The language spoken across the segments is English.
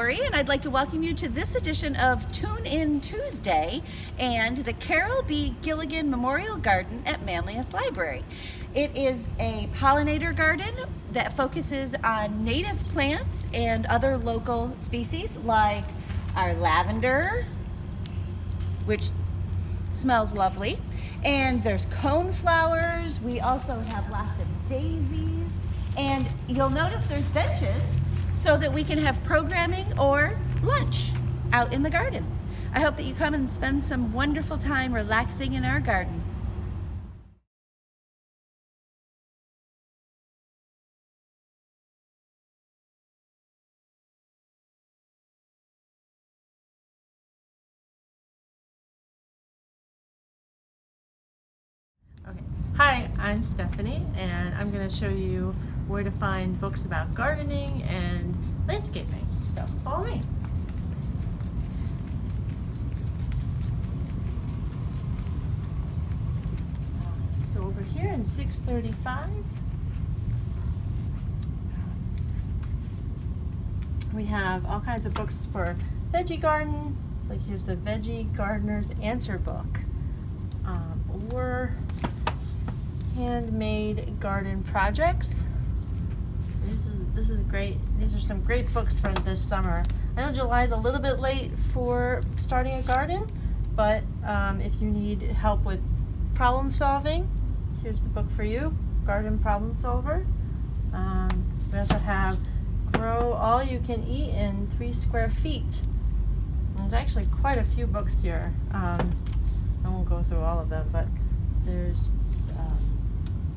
Library, and I'd like to welcome you to this edition of Tune In Tuesday and the Carol B. Gilligan Memorial Garden at Manlius Library. It is a pollinator garden that focuses on native plants and other local species like our lavender, which smells lovely, and there's cone flowers. We also have lots of daisies, and you'll notice there's benches so that we can have programming or lunch out in the garden. I hope that you come and spend some wonderful time relaxing in our garden. Okay. Hi, I'm Stephanie, and I'm going to show you where to find books about gardening and landscaping. So follow me. So over here in 635, we have all kinds of books for veggie garden. Like here's the Veggie Gardener's Answer Book, or handmade garden projects. This is great. These are some great books for this summer. I know July is a little bit late for starting a garden, but if you need help with problem solving, here's the book for you, Garden Problem Solver. We also have Grow All You Can Eat in 3 Square Feet. There's actually quite a few books here. I won't go through all of them, but there's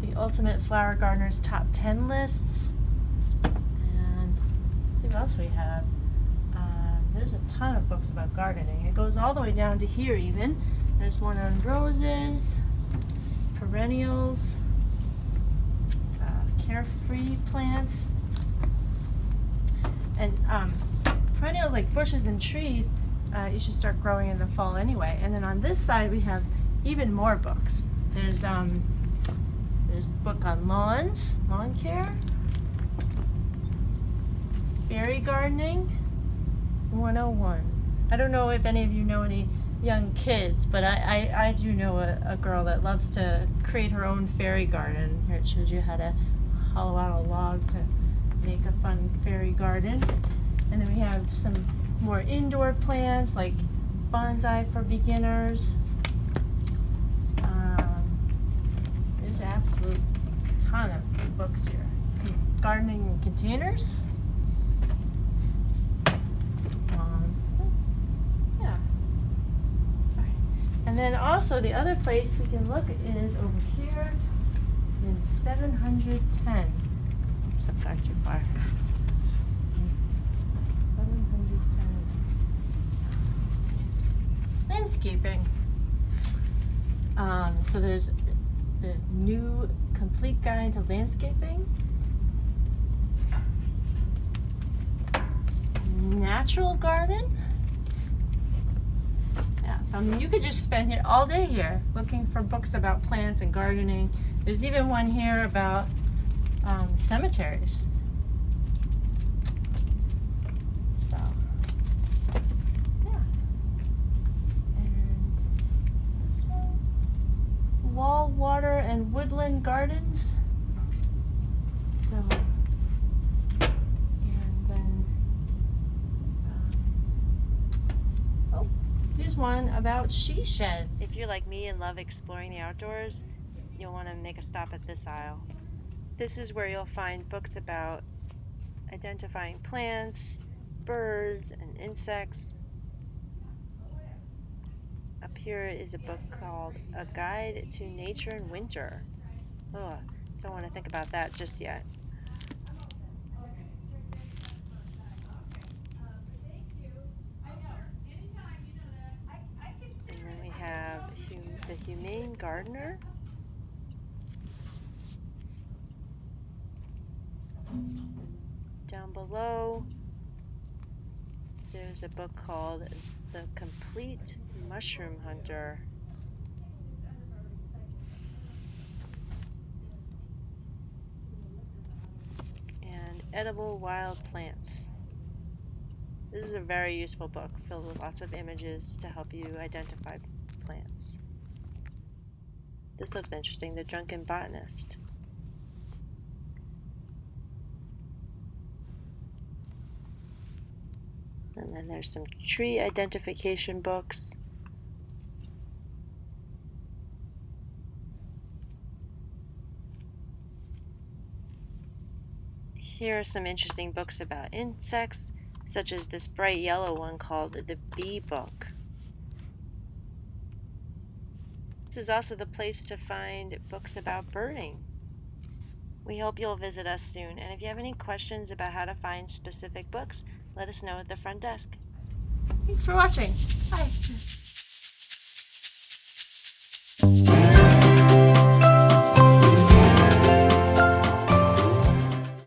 the Ultimate Flower Gardener's Top 10 Lists. And let's see what else we have. There's a ton of books about gardening. It goes all the way down to here even. There's one on roses, perennials, carefree plants. And perennials like bushes and trees, you should start growing in the fall anyway. And then on this side we have even more books. There's a book on lawns, lawn care, fairy gardening 101. I don't know if any of you know any young kids, but I do know a girl that loves to create her own fairy garden. Here it shows you how to hollow out a log to make a fun fairy garden. And then we have some more indoor plants like bonsai for beginners. There's an absolute ton of books here. Gardening in containers. Yeah. Okay. And then also the other place we can look is over here in 710. Oops, I've got too far. 710. It's landscaping. So there's the new complete guide to landscaping, natural garden. Yeah, so I mean you could just spend it all day here looking for books about plants and gardening. There's even one here about cemeteries. So yeah, and this one, wall, water, and woodland gardens. So, and then, oh, here's one about she sheds. If you're like me and love exploring the outdoors, you'll want to make a stop at this aisle. This is where you'll find books about identifying plants, birds, and insects. Up here is a book called A Guide to Nature in Winter. Oh, don't want to think about that just yet. And then we have The Humane Gardener. Down below, there's a book called The Complete Mushroom Hunter. And Edible Wild Plants. This is a very useful book filled with lots of images to help you identify plants. This looks interesting, The Drunken Botanist. And then there's some tree identification books. Here are some interesting books about insects, such as this bright yellow one called The Bee Book. This is also the place to find books about birding. We hope you'll visit us soon, and if you have any questions about how to find specific books, let us know at the front desk. Thanks for watching. Bye.